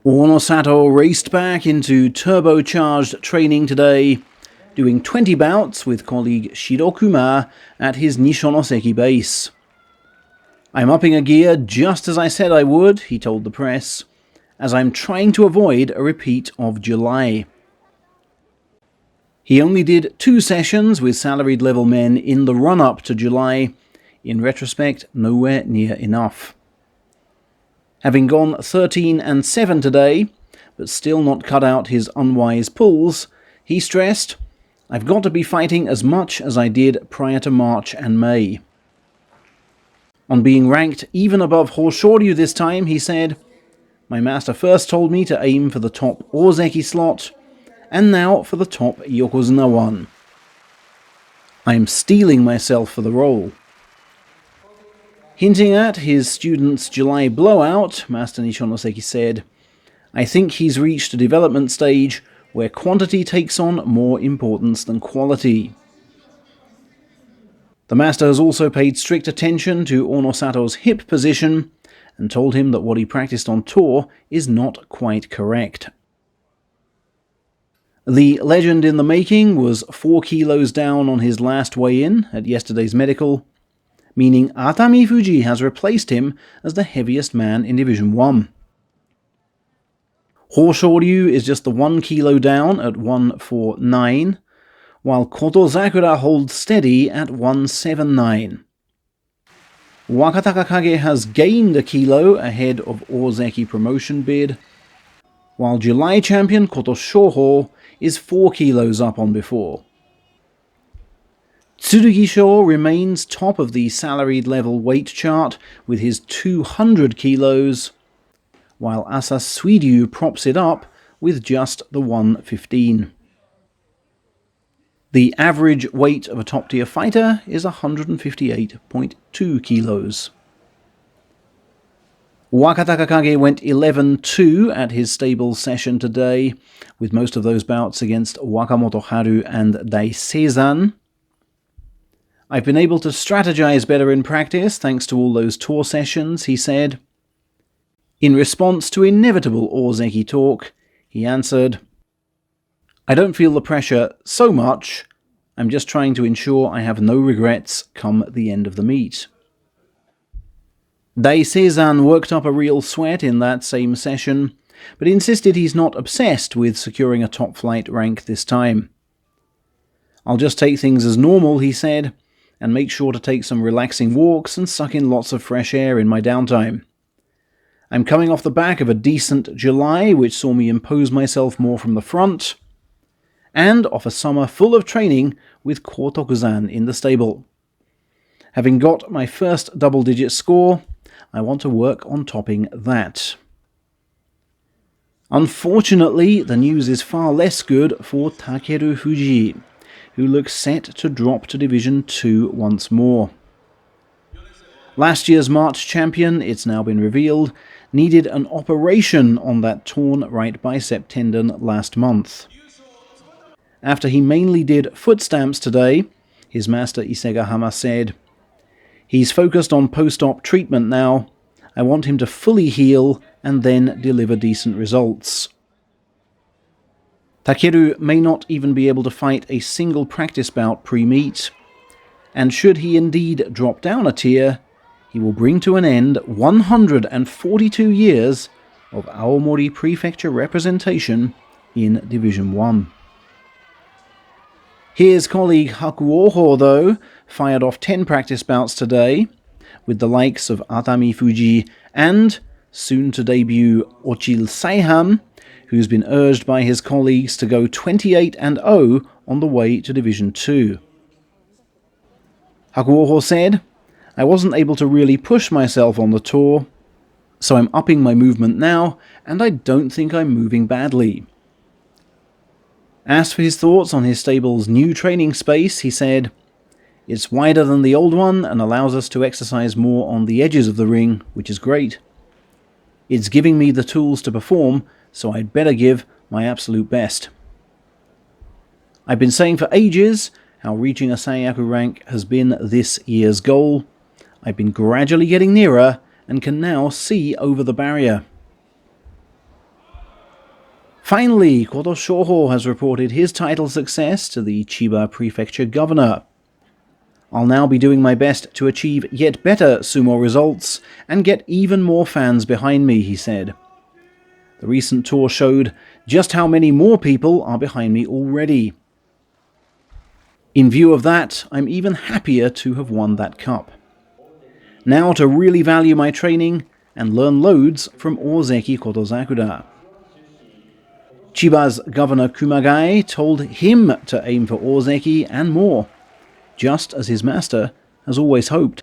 Onosato raced back into turbocharged training today, doing 20 bouts with colleague Shirokuma at his Nishonoseki base. "I'm upping a gear just as I said I would," he told the press, "as I'm trying to avoid a repeat of July." He only did 2 sessions with salaried level men in the run-up to July. In retrospect, nowhere near enough. Having gone 13-7 today, but still not cut out his unwise pulls, he stressed, "I've got to be fighting as much as I did prior to March and May." On being ranked even above Hoshoryu this time, he said, "My master first told me to aim for the top Ozeki slot, and now for the top Yokozuna one. I'm steeling myself for the role." Hinting at his student's July blowout, Master Nishonoseki said, "I think he's reached a development stage where quantity takes on more importance than quality." The master has also paid strict attention to Onosato's hip position and told him that what he practiced on tour is not quite correct. The legend in the making was 4 kilos down on his last weigh-in at yesterday's medical, meaning Takerufuji has replaced him as the heaviest man in Division 1. Hoshoryu is just the 1 kilo down at 149, while Kotosakura holds steady at 179. Wakatakakage has gained a kilo ahead of Ozeki promotion bid, while July champion Kotoshoho is 4 kilos up on before. Tsurugisho remains top of the salaried level weight chart with his 200 kilos, while Asasuiryu props it up with just the 115. The average weight of a top-tier fighter is 158.2 kilos. Wakatakakage went 11-2 at his stable session today, with most of those bouts against Wakamoto Haru and Daiseizan. "I've been able to strategize better in practice thanks to all those tour sessions," he said. In response to inevitable Ozeki talk, he answered, "I don't feel the pressure so much. I'm just trying to ensure I have no regrets come the end of the meet." Daiseizan worked up a real sweat in that same session, but insisted he's not obsessed with securing a top-flight rank this time. "I'll just take things as normal," he said, "and make sure to take some relaxing walks and suck in lots of fresh air in my downtime. I'm coming off the back of a decent July, which saw me impose myself more from the front, and off a summer full of training with Kotokuzan in the stable. Having got my first double-digit score, I want to work on topping that." Unfortunately, the news is far less good for Takerufuji, who looks set to drop to Division 2 once more. Last year's March champion, it's now been revealed, needed an operation on that torn right bicep tendon last month. After he mainly did foot stamps today, his master Isegahama said, "He's focused on post-op treatment now. I want him to fully heal and then deliver decent results." Takeru may not even be able to fight a single practice bout pre-meet, and should he indeed drop down a tier, he will bring to an end 142 years of Aomori Prefecture representation in Division 1. His colleague Hakuho, though, fired off 10 practice bouts today, with the likes of Takerufuji and, soon to debut, Ochil Saihan, who's been urged by his colleagues to go 28-0 on the way to Division 2. Hakuho said, "I wasn't able to really push myself on the tour, so I'm upping my movement now, and I don't think I'm moving badly." Asked for his thoughts on his stable's new training space, he said, "It's wider than the old one and allows us to exercise more on the edges of the ring, which is great. It's giving me the tools to perform, so I'd better give my absolute best. I've been saying for ages how reaching a Saiyaku rank has been this year's goal. I've been gradually getting nearer and can now see over the barrier." Finally, Kotoshoho has reported his title success to the Chiba Prefecture Governor. I'll now be doing my best to achieve yet better sumo results and get even more fans behind me, he said. The recent tour showed just how many more people are behind me already. In view of that, I'm even happier to have won that cup. Now to really value my training and learn loads from Ozeki Kotozakura. Chiba's Governor Kumagai told him to aim for Ozeki and more, just as his master has always hoped.